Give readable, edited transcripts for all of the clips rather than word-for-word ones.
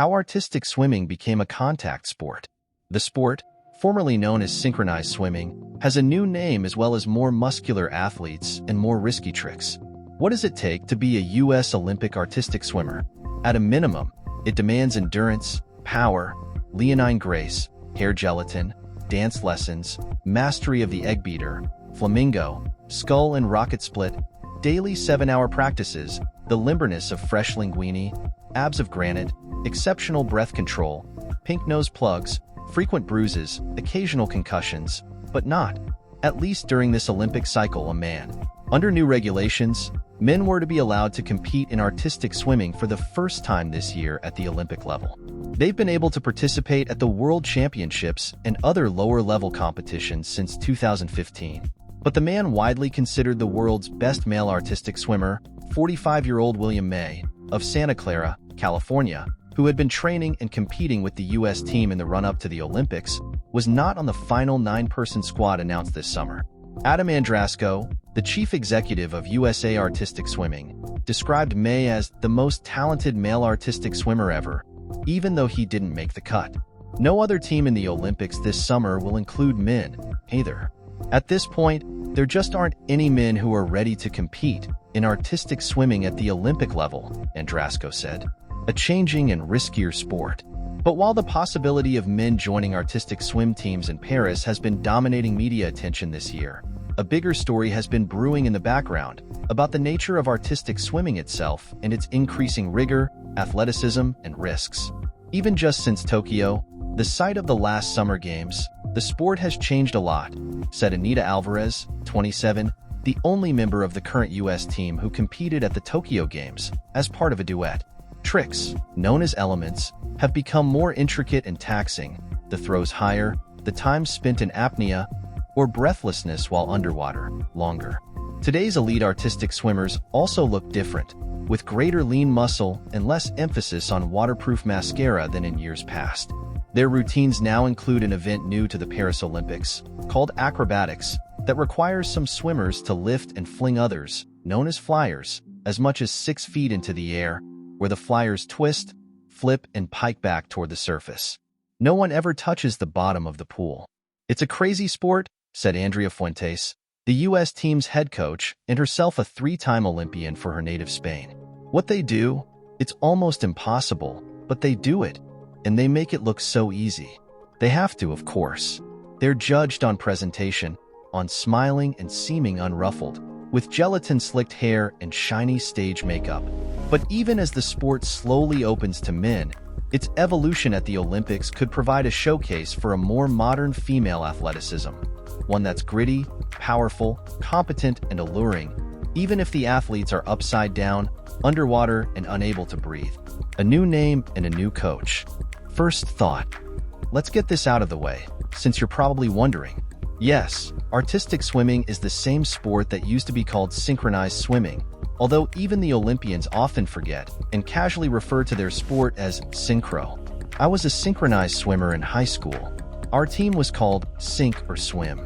How artistic swimming became a contact sport. The sport, formerly known as synchronized swimming, has a new name as well as more muscular athletes and more risky tricks. What does it take to be a U.S. Olympic artistic swimmer? At a minimum, it demands endurance, power, leonine grace, hair gelatin, dance lessons, mastery of the eggbeater, flamingo, scull and rocket split, daily 7-hour practices, the limberness of fresh linguine, abs of granite, exceptional breath control, pink nose plugs, frequent bruises, occasional concussions, but not, at least during this Olympic cycle, a man. Under new regulations, men were to be allowed to compete in artistic swimming for the first time this year at the Olympic level. They've been able to participate at the World Championships and other lower-level competitions since 2015. But the man widely considered the world's best male artistic swimmer, 45-year-old William May, of Santa Clara, California, who had been training and competing with the U.S. team in the run-up to the Olympics, was not on the final 9-person squad announced this summer. Adam Andrasco, the chief executive of USA Artistic Swimming, described May as the most talented male artistic swimmer ever, even though he didn't make the cut. No other team in the Olympics this summer will include men, either. At this point, there just aren't any men who are ready to compete in artistic swimming at the Olympic level, Andrasco said. A changing and riskier sport. But while the possibility of men joining artistic swim teams in Paris has been dominating media attention this year, a bigger story has been brewing in the background about the nature of artistic swimming itself and its increasing rigor, athleticism, and risks. Even just since Tokyo, the site of the last Summer Games, the sport has changed a lot, said Anita Alvarez, 27, the only member of the current U.S. team who competed at the Tokyo Games, as part of a duet. Tricks, known as elements, have become more intricate and taxing, the throws higher, the time spent in apnea, or breathlessness while underwater, longer. Today's elite artistic swimmers also look different, with greater lean muscle and less emphasis on waterproof mascara than in years past. Their routines now include an event new to the Paris Olympics, called acrobatics, that requires some swimmers to lift and fling others, known as flyers, as much as 6 feet into the air, where the flyers twist, flip, and pike back toward the surface. No one ever touches the bottom of the pool. It's a crazy sport, said Andrea Fuentes, the U.S. team's head coach and herself a 3-time Olympian for her native Spain. What they do, it's almost impossible, but they do it, and they make it look so easy. They have to, of course. They're judged on presentation, on smiling and seeming unruffled, with gelatin-slicked hair and shiny stage makeup. But even as the sport slowly opens to men, its evolution at the Olympics could provide a showcase for a more modern female athleticism, one that's gritty, powerful, competent, and alluring, even if the athletes are upside down, underwater, and unable to breathe. A new name and a new coach. First thought. Let's get this out of the way, since you're probably wondering. Yes, artistic swimming is the same sport that used to be called synchronized swimming, although even the Olympians often forget and casually refer to their sport as synchro. I was a synchronized swimmer in high school. Our team was called Sync or Swim.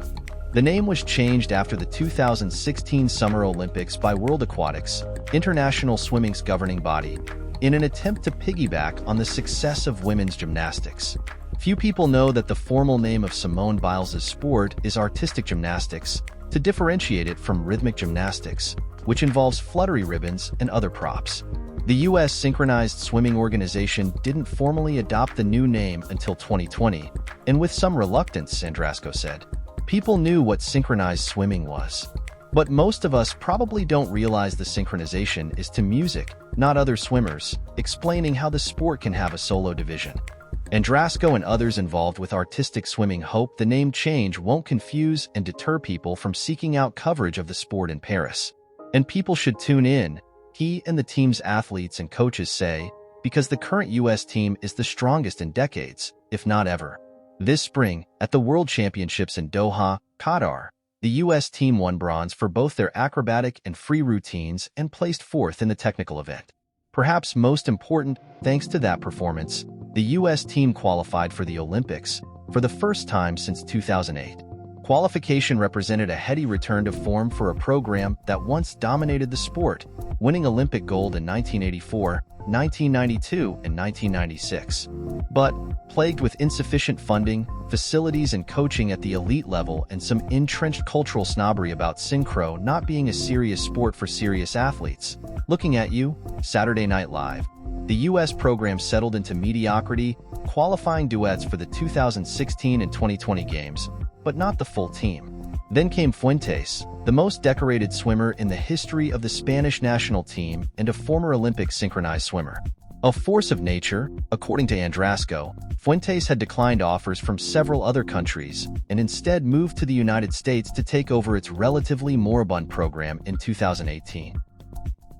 The name was changed after the 2016 Summer Olympics by World Aquatics, international swimming's governing body, in an attempt to piggyback on the success of women's gymnastics. Few people know that the formal name of Simone Biles' sport is artistic gymnastics, to differentiate it from rhythmic gymnastics, which involves fluttery ribbons and other props. The U.S. Synchronized Swimming Organization didn't formally adopt the new name until 2020, and with some reluctance, Andrasco said. People knew what synchronized swimming was. But most of us probably don't realize the synchronization is to music, not other swimmers, explaining how the sport can have a solo division. Andrasco and others involved with artistic swimming hope the name change won't confuse and deter people from seeking out coverage of the sport in Paris. And people should tune in, he and the team's athletes and coaches say, because the current U.S. team is the strongest in decades, if not ever. This spring, at the World Championships in Doha, Qatar, the U.S. team won bronze for both their acrobatic and free routines and placed 4th in the technical event. Perhaps most important, thanks to that performance, the U.S. team qualified for the Olympics for the first time since 2008. Qualification represented a heady return to form for a program that once dominated the sport, winning Olympic gold in 1984, 1992, and 1996. But, plagued with insufficient funding, facilities and coaching at the elite level, and some entrenched cultural snobbery about synchro not being a serious sport for serious athletes. Looking at you, Saturday Night Live. The U.S. program settled into mediocrity, qualifying duets for the 2016 and 2020 games, but not the full team. Then came Fuentes, the most decorated swimmer in the history of the Spanish national team and a former Olympic synchronized swimmer. A force of nature, according to Andrasco, Fuentes had declined offers from several other countries and instead moved to the United States to take over its relatively moribund program in 2018.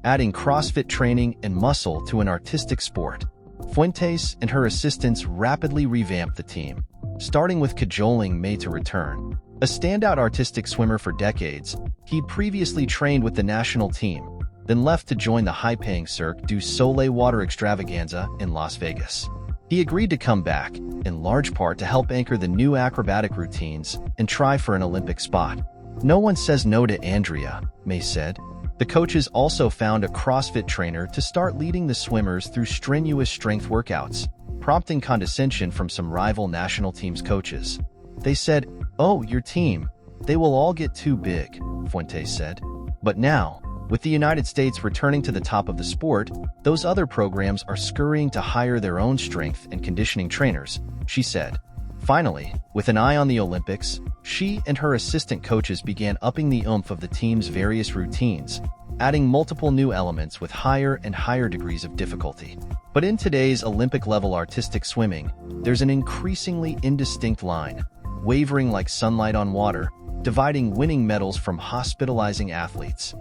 Adding CrossFit training and muscle to an artistic sport, Fuentes and her assistants rapidly revamped the team, starting with cajoling May to return. A standout artistic swimmer for decades, he'd previously trained with the national team, then left to join the high-paying Cirque du Soleil water extravaganza in Las Vegas. He agreed to come back, in large part to help anchor the new acrobatic routines and try for an Olympic spot. No one says no to Andrea, May said. The coaches also found a CrossFit trainer to start leading the swimmers through strenuous strength workouts, prompting condescension from some rival national team's coaches. They said, "Oh, your team. They will all get too big," Fuentes said. But now, with the United States returning to the top of the sport, those other programs are scurrying to hire their own strength and conditioning trainers, she said. Finally, with an eye on the Olympics, she and her assistant coaches began upping the oomph of the team's various routines, adding multiple new elements with higher and higher degrees of difficulty. But in today's Olympic-level artistic swimming, there's an increasingly indistinct line, wavering like sunlight on water, dividing winning medals from hospitalizing athletes.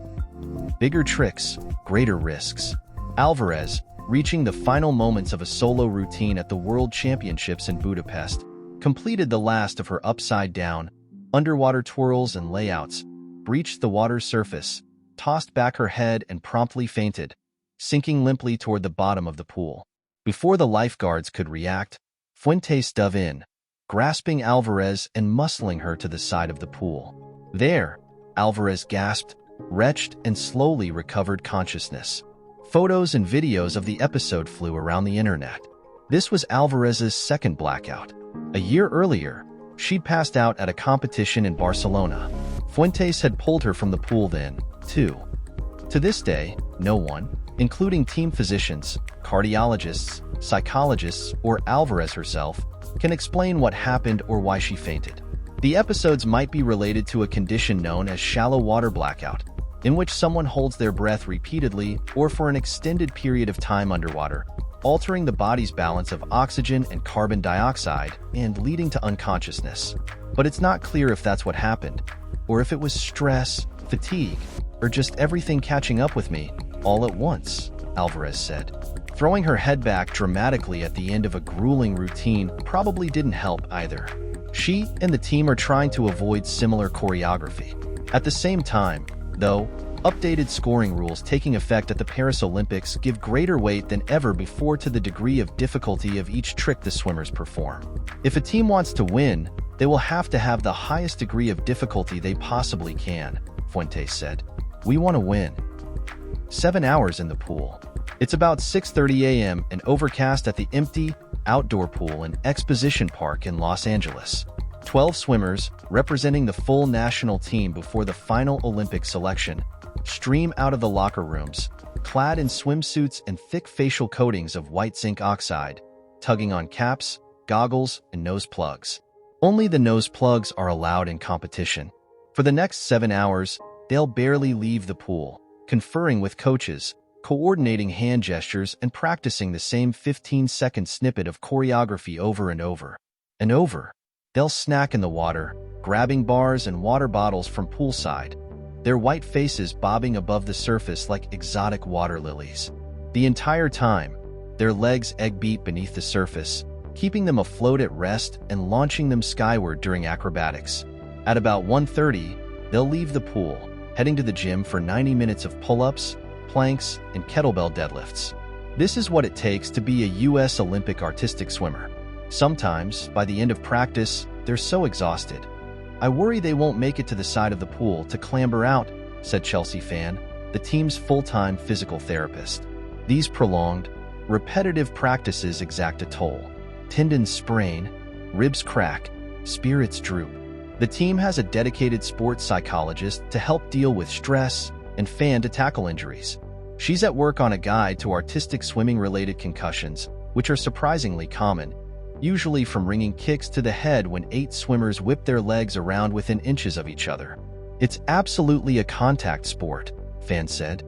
Bigger tricks, greater risks. Alvarez, reaching the final moments of a solo routine at the World Championships in Budapest, completed the last of her upside-down, underwater twirls and layouts, breached the water's surface, tossed back her head and promptly fainted, sinking limply toward the bottom of the pool. Before the lifeguards could react, Fuentes dove in, grasping Alvarez and muscling her to the side of the pool. There, Alvarez gasped, retched, and slowly recovered consciousness. Photos and videos of the episode flew around the internet. This was Alvarez's second blackout. A year earlier, she'd passed out at a competition in Barcelona. Fuentes had pulled her from the pool then, too. To this day, no one, including team physicians, cardiologists, psychologists, or Alvarez herself, can explain what happened or why she fainted. The episodes might be related to a condition known as shallow water blackout, in which someone holds their breath repeatedly or for an extended period of time underwater, altering the body's balance of oxygen and carbon dioxide and leading to unconsciousness. But it's not clear if that's what happened, or if it was stress, fatigue, or just everything catching up with me, all at once, Alvarez said. Throwing her head back dramatically at the end of a grueling routine probably didn't help either. She and the team are trying to avoid similar choreography. At the same time, though, updated scoring rules taking effect at the Paris Olympics give greater weight than ever before to the degree of difficulty of each trick the swimmers perform. If a team wants to win, they will have to have the highest degree of difficulty they possibly can, Fuentes said. We want to win. 7 hours in the pool. It's about 6:30 a.m. and overcast at the empty, outdoor pool in Exposition Park in Los Angeles. 12 swimmers, representing the full national team before the final Olympic selection, stream out of the locker rooms, clad in swimsuits and thick facial coatings of white zinc oxide, tugging on caps, goggles, and nose plugs. Only the nose plugs are allowed in competition. For the next 7 hours, they'll barely leave the pool, conferring with coaches, coordinating hand gestures and practicing the same 15-second snippet of choreography over and over. And over. They'll snack in the water, grabbing bars and water bottles from poolside, their white faces bobbing above the surface like exotic water lilies. The entire time, their legs egg-beat beneath the surface, keeping them afloat at rest and launching them skyward during acrobatics. At about 1:30, they'll leave the pool, heading to the gym for 90 minutes of pull-ups, planks, and kettlebell deadlifts. This is what it takes to be a U.S. Olympic artistic swimmer. Sometimes, by the end of practice, they're so exhausted. I worry they won't make it to the side of the pool to clamber out, said Chelsea Fan, the team's full-time physical therapist. These prolonged, repetitive practices exact a toll. Tendons sprain, ribs crack, spirits droop. The team has a dedicated sports psychologist to help deal with stress and fan-to-tackle injuries. She's at work on a guide to artistic swimming-related concussions, which are surprisingly common, usually from ringing kicks to the head when 8 swimmers whip their legs around within inches of each other. It's absolutely a contact sport, fans said.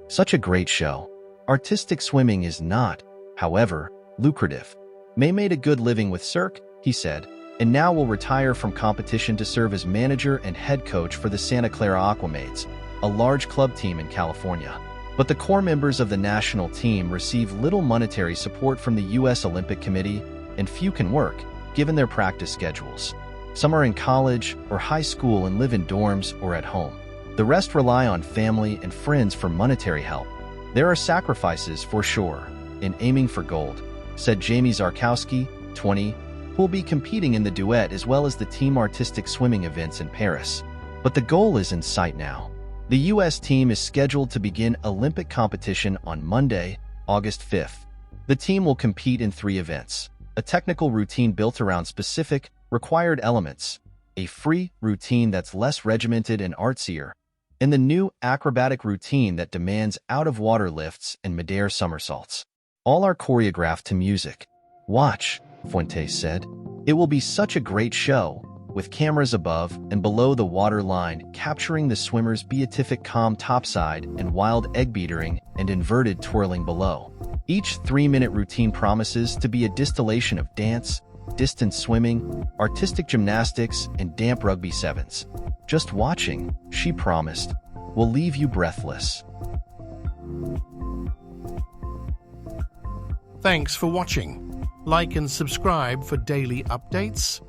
Such a great show. Artistic swimming is not, however, lucrative. May made a good living with Cirque, he said, and now will retire from competition to serve as manager and head coach for the Santa Clara Aquamaids, a large club team in California. But the core members of the national team receive little monetary support from the U.S. Olympic Committee, and few can work, given their practice schedules. Some are in college or high school and live in dorms or at home. The rest rely on family and friends for monetary help. There are sacrifices for sure in aiming for gold, said Jamie Zarkowski, 20, who will be competing in the duet as well as the team artistic swimming events in Paris. But the goal is in sight now. The U.S. team is scheduled to begin Olympic competition on Monday, August 5th. The team will compete in 3 events: a technical routine built around specific, required elements, a free routine that's less regimented and artsier, and the new acrobatic routine that demands out-of-water lifts and midair somersaults. All are choreographed to music. Watch, Fuentes said. It will be such a great show, with cameras above and below the water line capturing the swimmers' beatific calm topside and wild eggbeatering and inverted twirling below. Each 3-minute routine promises to be a distillation of dance, distance swimming, artistic gymnastics, and damp rugby sevens. Just watching, she promised, will leave you breathless. Thanks for watching. Like and subscribe for daily updates.